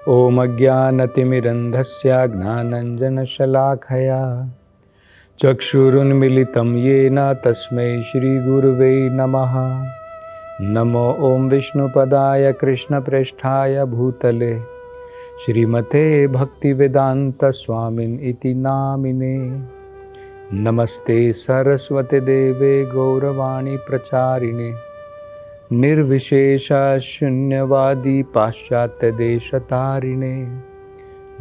ओम अज्ञानतिमिरन्धस्य ज्ञानाञ्जनशलाखया चक्षुरुन्मीलितं येन तस्मै श्रीगुरुवे नमः। नमो ओम विष्णुपदाय कृष्णप्रेष्ठाय भूतले श्रीमते भक्तिवेदांत स्वामिन् इति नामिने। नमस्ते सरस्वती देवे गौरवाणी प्रचारिणे निर्विशेष शून्यवादी पाश्चात्य देशतारिणे।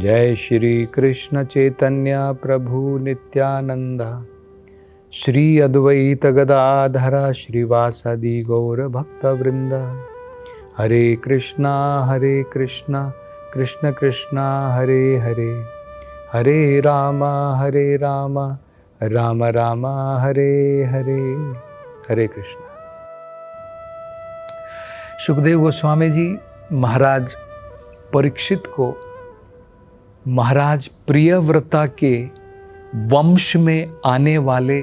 जय श्री कृष्ण चैतन्य प्रभु नित्यानंद श्री अद्वैत गदाधर श्रीवासदि गौर भक्तवृंद। हरे कृष्णा कृष्ण कृष्णा हरे हरे, हरे राम राम राम हरे हरे। हरे कृष्णा। सुखदेव गोस्वामी जी महाराज परीक्षित को महाराज प्रियव्रता के वंश में आने वाले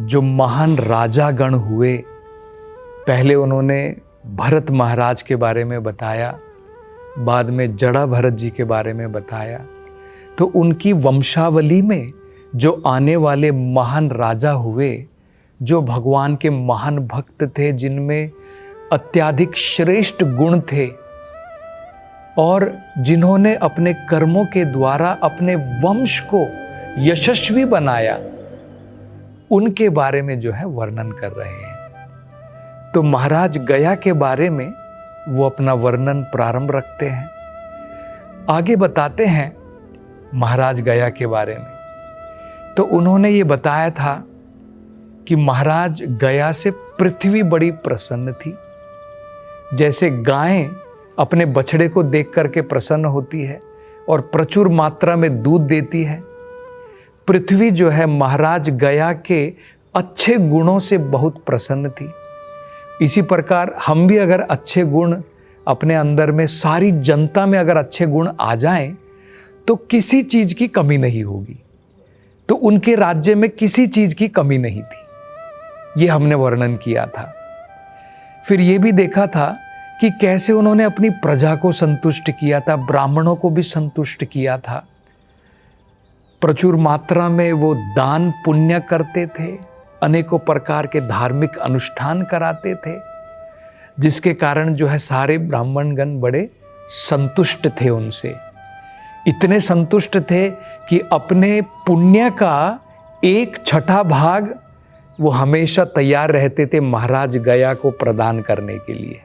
जो महान राजागण हुए, पहले उन्होंने भरत महाराज के बारे में बताया, बाद में जड़ा भरत जी के बारे में बताया। तो उनकी वंशावली में जो आने वाले महान राजा हुए, जो भगवान के महान भक्त थे, जिनमें अत्याधिक श्रेष्ठ गुण थे और जिन्होंने अपने कर्मों के द्वारा अपने वंश को यशस्वी बनाया, उनके बारे में जो है वर्णन कर रहे हैं। तो महाराज गया के बारे में वो अपना वर्णन प्रारंभ रखते हैं। आगे बताते हैं महाराज गया के बारे में। तो उन्होंने ये बताया था कि महाराज गया से पृथ्वी बड़ी प्रसन्न थी। जैसे गायें अपने बछड़े को देख करके प्रसन्न होती है और प्रचुर मात्रा में दूध देती है, पृथ्वी जो है महाराज गया के अच्छे गुणों से बहुत प्रसन्न थी। इसी प्रकार हम भी अगर अच्छे गुण अपने अंदर में, सारी जनता में अगर अच्छे गुण आ जाएं, तो किसी चीज की कमी नहीं होगी। तो उनके राज्य में किसी चीज की कमी नहीं थी, ये हमने वर्णन किया था। फिर ये भी देखा था कि कैसे उन्होंने अपनी प्रजा को संतुष्ट किया था, ब्राह्मणों को भी संतुष्ट किया था। प्रचुर मात्रा में वो दान पुण्य करते थे, अनेकों प्रकार के धार्मिक अनुष्ठान कराते थे, जिसके कारण जो है सारे ब्राह्मणगण बड़े संतुष्ट थे उनसे। इतने संतुष्ट थे कि अपने पुण्य का 1/6 भाग वो हमेशा तैयार रहते थे महाराज गया को प्रदान करने के लिए।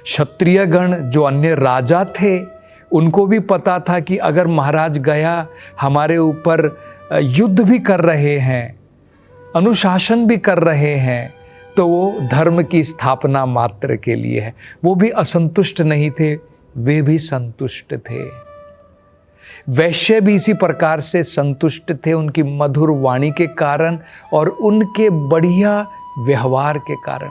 क्षत्रिय गण जो अन्य राजा थे, उनको भी पता था कि अगर महाराज गया हमारे ऊपर युद्ध भी कर रहे हैं, अनुशासन भी कर रहे हैं, तो वो धर्म की स्थापना मात्र के लिए है। वो भी असंतुष्ट नहीं थे, वे भी संतुष्ट थे। वैश्य भी इसी प्रकार से संतुष्ट थे, उनकी मधुर वाणी के कारण और उनके बढ़िया व्यवहार के कारण।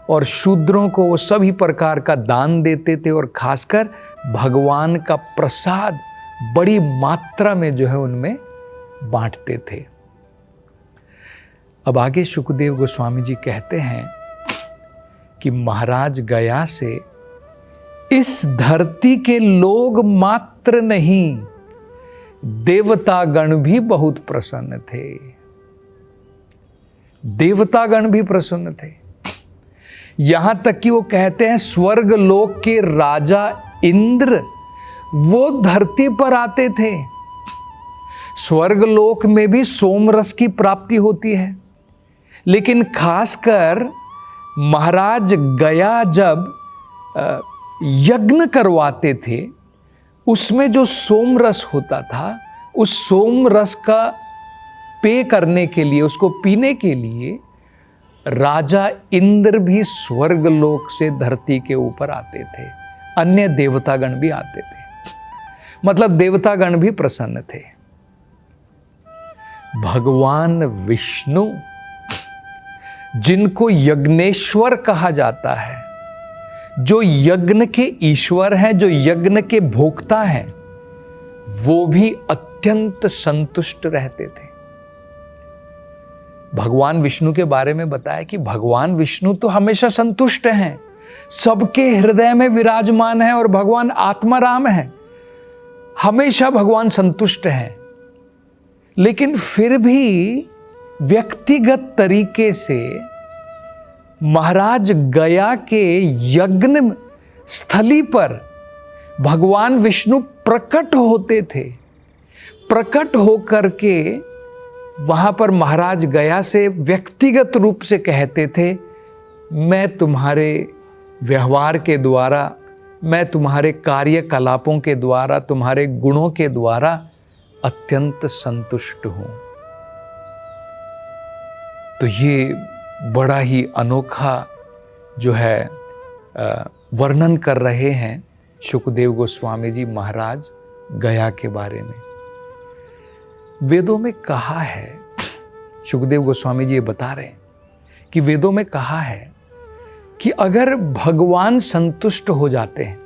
और शूद्रों को वो सभी प्रकार का दान देते थे और खासकर भगवान का प्रसाद बड़ी मात्रा में जो है उनमें बांटते थे। अब आगे सुखदेव गोस्वामी जी कहते हैं कि महाराज गया से इस धरती के लोग मात्र नहीं, देवतागण भी बहुत प्रसन्न थे। देवतागण भी प्रसन्न थे। यहां तक कि वो कहते हैं स्वर्ग लोक के राजा इंद्र वो धरती पर आते थे। स्वर्ग लोक में भी सोमरस की प्राप्ति होती है, लेकिन खासकर महाराज गया जब यज्ञ करवाते थे, उसमें जो सोमरस होता था, उस सोमरस का पेय करने के लिए, उसको पीने के लिए राजा इंद्र भी स्वर्ग लोक से धरती के ऊपर आते थे। अन्य देवतागण भी आते थे, मतलब देवतागण भी प्रसन्न थे। भगवान विष्णु, जिनको यज्ञेश्वर कहा जाता है, जो यज्ञ के ईश्वर हैं, जो यज्ञ के भोक्ता हैं, वो भी अत्यंत संतुष्ट रहते थे। भगवान विष्णु के बारे में बताया कि भगवान विष्णु तो हमेशा संतुष्ट हैं, सबके हृदय में विराजमान है और भगवान आत्माराम है, हमेशा भगवान संतुष्ट हैं। लेकिन फिर भी व्यक्तिगत तरीके से महाराज गया के यज्ञ स्थली पर भगवान विष्णु प्रकट होते थे। प्रकट होकर के वहां पर महाराज गया से व्यक्तिगत रूप से कहते थे, मैं तुम्हारे व्यवहार के द्वारा, मैं तुम्हारे कार्यकलापों के द्वारा, तुम्हारे गुणों के द्वारा अत्यंत संतुष्ट हूं। तो ये बड़ा ही अनोखा जो है वर्णन कर रहे हैं शुकदेव गोस्वामी जी महाराज गया के बारे में। वेदों में कहा है, शुकदेव गोस्वामी जी ये बता रहे हैं कि वेदों में कहा है कि अगर भगवान संतुष्ट हो जाते हैं,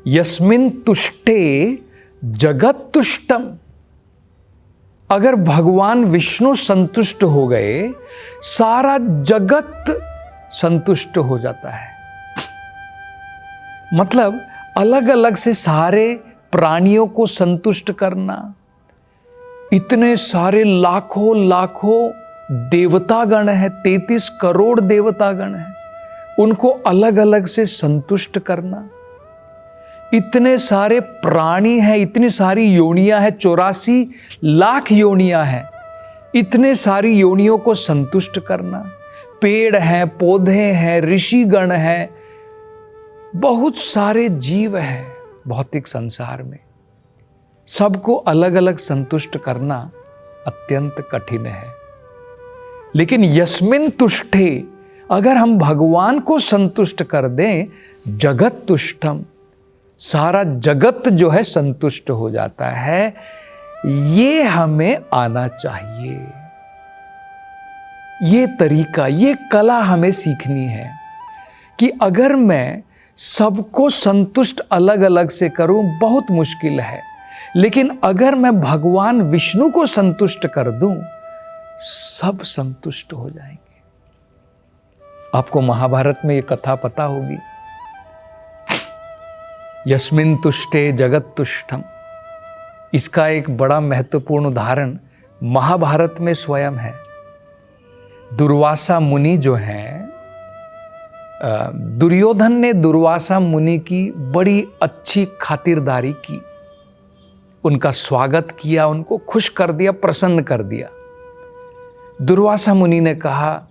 यस्मिन तुष्टे जगत तुष्टम, अगर भगवान विष्णु संतुष्ट हो गए, सारा जगत संतुष्ट हो जाता है। मतलब अलग अलग से सारे प्राणियों को संतुष्ट करना, इतने सारे लाखों लाखों देवतागण है, 33 करोड़ देवतागण है, उनको अलग अलग से संतुष्ट करना, इतने सारे प्राणी हैं, इतनी सारी योनियां हैं, 84 लाख योनियां हैं, इतने सारी योनियों को संतुष्ट करना, पेड़ हैं, पौधे हैं, ऋषिगण हैं, बहुत सारे जीव हैं भौतिक संसार में, सबको अलग अलग संतुष्ट करना अत्यंत कठिन है। लेकिन यस्मिन तुष्टे, अगर हम भगवान को संतुष्ट कर दें, जगत तुष्टम, सारा जगत जो है संतुष्ट हो जाता है। ये हमें आना चाहिए, ये तरीका, ये कला हमें सीखनी है कि अगर मैं सबको संतुष्ट अलग अलग से करूं बहुत मुश्किल है, लेकिन अगर मैं भगवान विष्णु को संतुष्ट कर दूं, सब संतुष्ट हो जाएंगे। आपको महाभारत में ये कथा पता होगी, यस्मिन तुष्टे जगत तुष्टम। इसका एक बड़ा महत्वपूर्ण उदाहरण महाभारत में स्वयं है। दुर्वासा मुनि जो हैं, दुर्योधन ने दुर्वासा मुनि की बड़ी अच्छी खातिरदारी की, उनका स्वागत किया, उनको खुश कर दिया, प्रसन्न कर दिया। दुर्वासा मुनि ने कहा,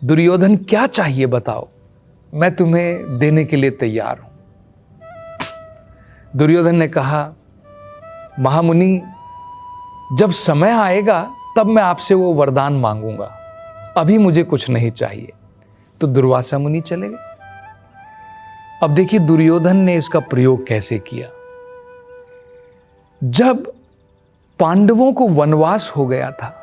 दुर्योधन क्या चाहिए बताओ, मैं तुम्हें देने के लिए तैयार हूं। दुर्योधन ने कहा, महामुनि जब समय आएगा तब मैं आपसे वो वरदान मांगूंगा, अभी मुझे कुछ नहीं चाहिए। तो दुर्वासा मुनि चले गए। अब देखिए दुर्योधन ने इसका प्रयोग कैसे किया। जब पांडवों को वनवास हो गया था,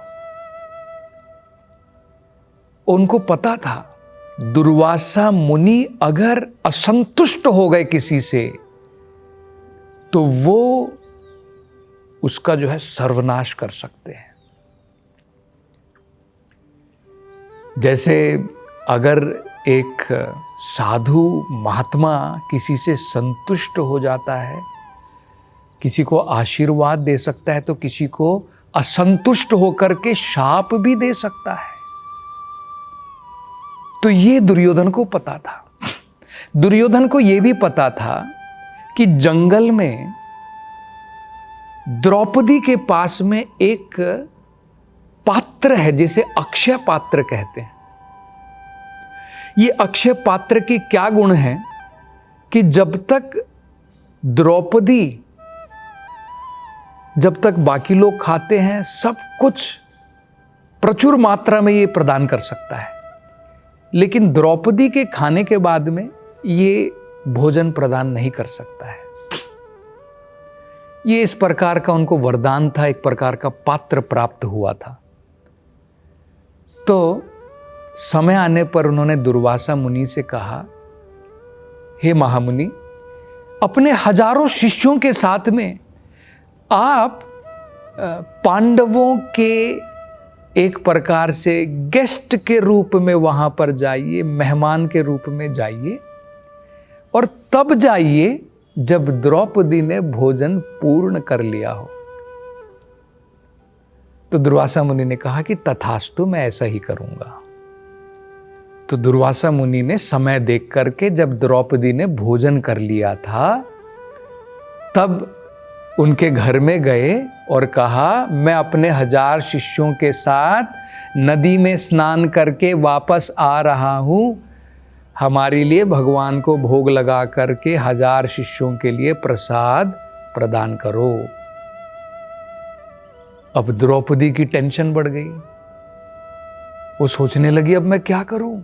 उनको पता था दुर्वासा मुनि अगर असंतुष्ट हो गए किसी से तो वो उसका जो है सर्वनाश कर सकते हैं। जैसे अगर एक साधु महात्मा किसी से संतुष्ट हो जाता है, किसी को आशीर्वाद दे सकता है, तो किसी को असंतुष्ट होकर के शाप भी दे सकता है। तो ये दुर्योधन को पता था। दुर्योधन को यह भी पता था कि जंगल में द्रौपदी के पास में एक पात्र है जिसे अक्षय पात्र कहते हैं। ये अक्षय पात्र के क्या गुण हैं कि जब तक द्रौपदी, जब तक बाकी लोग खाते हैं, सब कुछ प्रचुर मात्रा में ये प्रदान कर सकता है, लेकिन द्रौपदी के खाने के बाद में ये भोजन प्रदान नहीं कर सकता है। ये इस प्रकार का उनको वरदान था, एक प्रकार का पात्र प्राप्त हुआ था। तो समय आने पर उन्होंने दुर्वासा मुनि से कहा, हे महामुनि, अपने हजारों शिष्यों के साथ में आप पांडवों के एक प्रकार से गेस्ट के रूप में वहां पर जाइए, मेहमान के रूप में जाइए, और तब जाइए जब द्रौपदी ने भोजन पूर्ण कर लिया हो। तो दुर्वासा मुनि ने कहा कि तथास्तु, मैं ऐसा ही करूंगा। तो दुर्वासा मुनि ने समय देख करके, जब द्रौपदी ने भोजन कर लिया था, तब उनके घर में गए और कहा, मैं अपने 1000 शिष्यों के साथ नदी में स्नान करके वापस आ रहा हूं, हमारे लिए भगवान को भोग लगा करके 1000 शिष्यों के लिए प्रसाद प्रदान करो। अब द्रौपदी की टेंशन बढ़ गई। वो सोचने लगी, अब मैं क्या करूं,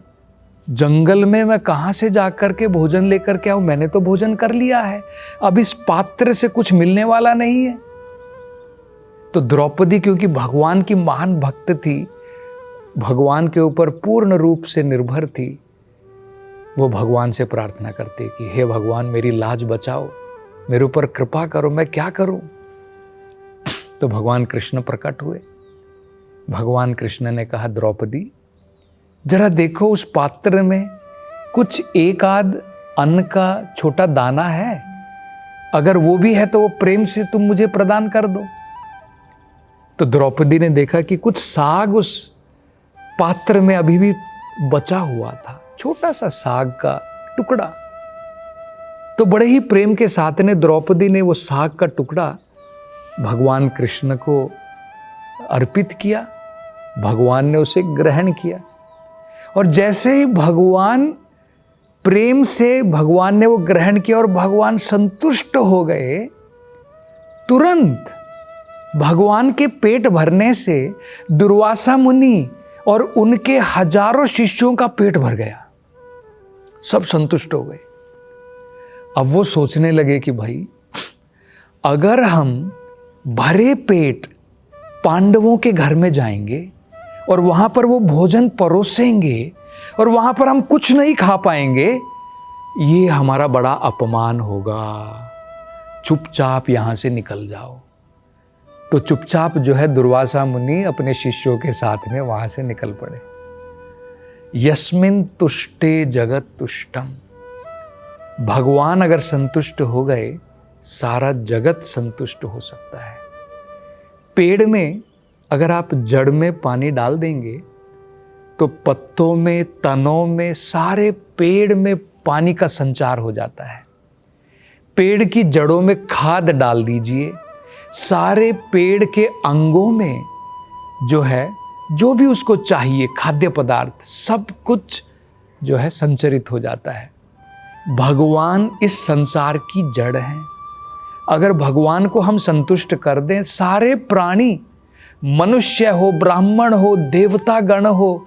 जंगल में मैं कहां से जाकर के भोजन लेकर के आऊं, मैंने तो भोजन कर लिया है, अब इस पात्र से कुछ मिलने वाला नहीं है। तो द्रौपदी क्योंकि भगवान की महान भक्त थी, भगवान के ऊपर पूर्ण रूप से निर्भर थी, वो भगवान से प्रार्थना करती कि हे भगवान, मेरी लाज बचाओ, मेरे ऊपर कृपा करो, मैं क्या करूं। तो भगवान कृष्ण प्रकट हुए। भगवान कृष्ण ने कहा, द्रौपदी जरा देखो, उस पात्र में कुछ एक आध अन्न का छोटा दाना है, अगर वो भी है तो वो प्रेम से तुम मुझे प्रदान कर दो। तो द्रौपदी ने देखा कि कुछ साग उस पात्र में अभी भी बचा हुआ था, छोटा सा साग का टुकड़ा। तो बड़े ही प्रेम के साथ ने द्रौपदी ने वो साग का टुकड़ा भगवान कृष्ण को अर्पित किया। भगवान ने उसे ग्रहण किया, और जैसे ही भगवान प्रेम से भगवान ने वो ग्रहण किया और भगवान संतुष्ट हो गए, तुरंत भगवान के पेट भरने से दुर्वासा मुनि और उनके हजारों शिष्यों का पेट भर गया, सब संतुष्ट हो गए। अब वो सोचने लगे कि भाई, अगर हम भरे पेट पांडवों के घर में जाएंगे और वहां पर वो भोजन परोसेंगे और वहां पर हम कुछ नहीं खा पाएंगे, ये हमारा बड़ा अपमान होगा, चुपचाप यहां से निकल जाओ। तो चुपचाप जो है दुर्वासा मुनि अपने शिष्यों के साथ में वहां से निकल पड़े। यस्मिन तुष्टे जगत तुष्टम, भगवान अगर संतुष्ट हो गए, सारा जगत संतुष्ट हो सकता है। पेड़ में अगर आप जड़ में पानी डाल देंगे तो पत्तों में, तनों में, सारे पेड़ में पानी का संचार हो जाता है। पेड़ की जड़ों में खाद डाल दीजिए, सारे पेड़ के अंगों में जो है, जो भी उसको चाहिए खाद्य पदार्थ, सब कुछ जो है संचरित हो जाता है। भगवान इस संसार की जड़ हैं। अगर भगवान को हम संतुष्ट कर दें, सारे प्राणी, मनुष्य हो, ब्राह्मण हो, देवता गण हो,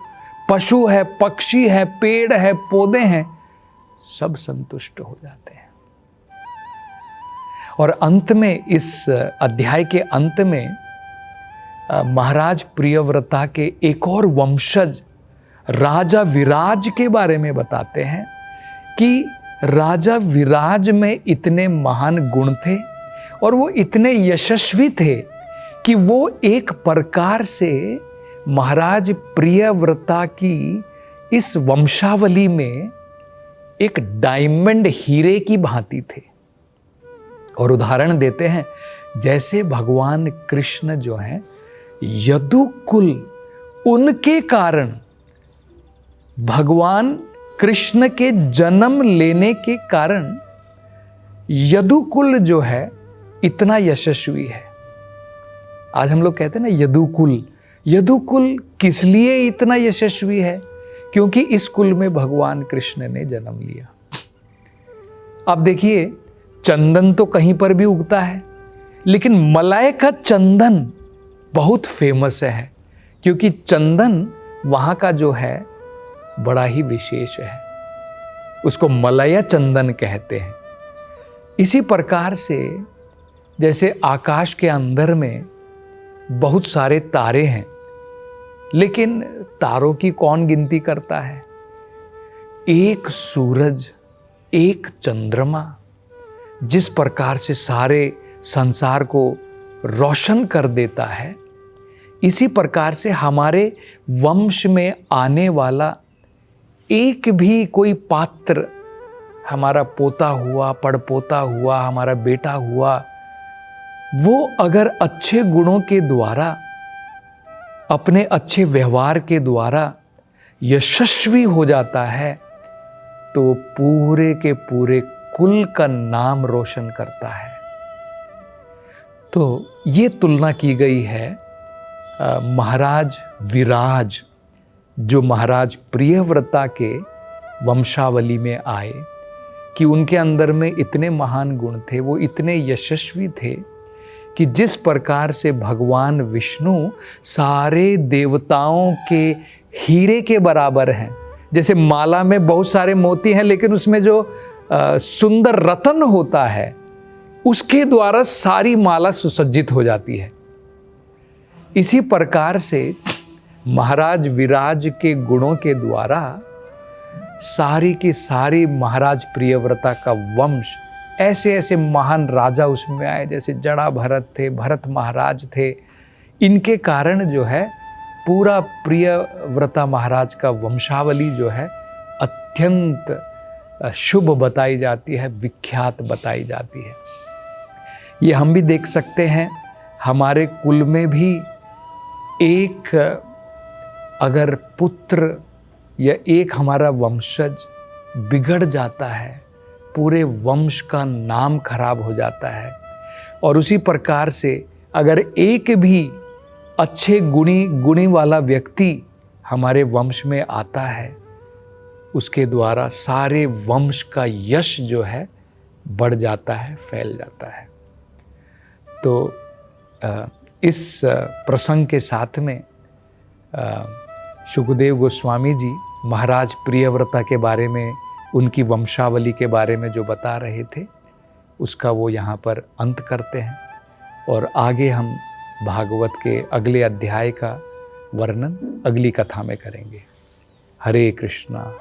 पशु है, पक्षी है, पेड़ है, पौधे हैं, सब संतुष्ट हो जाते हैं। और अंत में, इस अध्याय के अंत में महाराज प्रियव्रता के एक और वंशज राजा विराज के बारे में बताते हैं कि राजा विराज में इतने महान गुण थे और वो इतने यशस्वी थे कि वो एक प्रकार से महाराज प्रियव्रता की इस वंशावली में एक डायमंड हीरे की भांति थे। और उदाहरण देते हैं, जैसे भगवान कृष्ण जो हैं, यदुकुल, उनके कारण, भगवान कृष्ण के जन्म लेने के कारण यदुकुल जो है इतना यशस्वी है। आज हम लोग कहते हैं ना यदुकुल, यदुकुल किस लिए इतना यशस्वी है? क्योंकि इस कुल में भगवान कृष्ण ने जन्म लिया। अब देखिए, चंदन तो कहीं पर भी उगता है, लेकिन मलय का चंदन बहुत फेमस है, क्योंकि चंदन वहाँ का जो है बड़ा ही विशेष है, उसको मलय चंदन कहते हैं। इसी प्रकार से जैसे आकाश के अंदर में बहुत सारे तारे हैं, लेकिन तारों की कौन गिनती करता है? एक सूरज, एक चंद्रमा जिस प्रकार से सारे संसार को रोशन कर देता है, इसी प्रकार से हमारे वंश में आने वाला एक भी कोई पात्र, हमारा पोता हुआ, पड़पोता हुआ, हमारा बेटा हुआ, वो अगर अच्छे गुणों के द्वारा, अपने अच्छे व्यवहार के द्वारा यशस्वी हो जाता है, तो पूरे के पूरे कुल का नाम रोशन करता है। तो ये तुलना की गई है महाराज विराज, जो महाराज प्रियव्रता के वंशावली में आए, कि उनके अंदर में इतने महान गुण थे, वो इतने यशस्वी थे कि जिस प्रकार से भगवान विष्णु सारे देवताओं के हीरे के बराबर हैं। जैसे माला में बहुत सारे मोती हैं, लेकिन उसमें जो सुंदर रतन होता है, उसके द्वारा सारी माला सुसज्जित हो जाती है। इसी प्रकार से महाराज विराज के गुणों के द्वारा सारी की सारी महाराज प्रियव्रता का वंश, ऐसे ऐसे महान राजा उसमें आए, जैसे जड़ा भरत थे, भरत महाराज थे। इनके कारण जो है पूरा प्रियव्रता महाराज का वंशावली जो है अत्यंत शुभ बताई जाती है, विख्यात बताई जाती है। ये हम भी देख सकते हैं, हमारे कुल में भी एक अगर पुत्र या एक हमारा वंशज बिगड़ जाता है, पूरे वंश का नाम खराब हो जाता है। और उसी प्रकार से अगर एक भी अच्छे गुणी वाला व्यक्ति हमारे वंश में आता है, उसके द्वारा सारे वंश का यश जो है बढ़ जाता है, फैल जाता है। तो इस प्रसंग के साथ में शुकदेव गोस्वामी जी महाराज प्रियव्रता के बारे में, उनकी वंशावली के बारे में जो बता रहे थे, उसका वो यहाँ पर अंत करते हैं। और आगे हम भागवत के अगले अध्याय का वर्णन अगली कथा में करेंगे। हरे कृष्णा।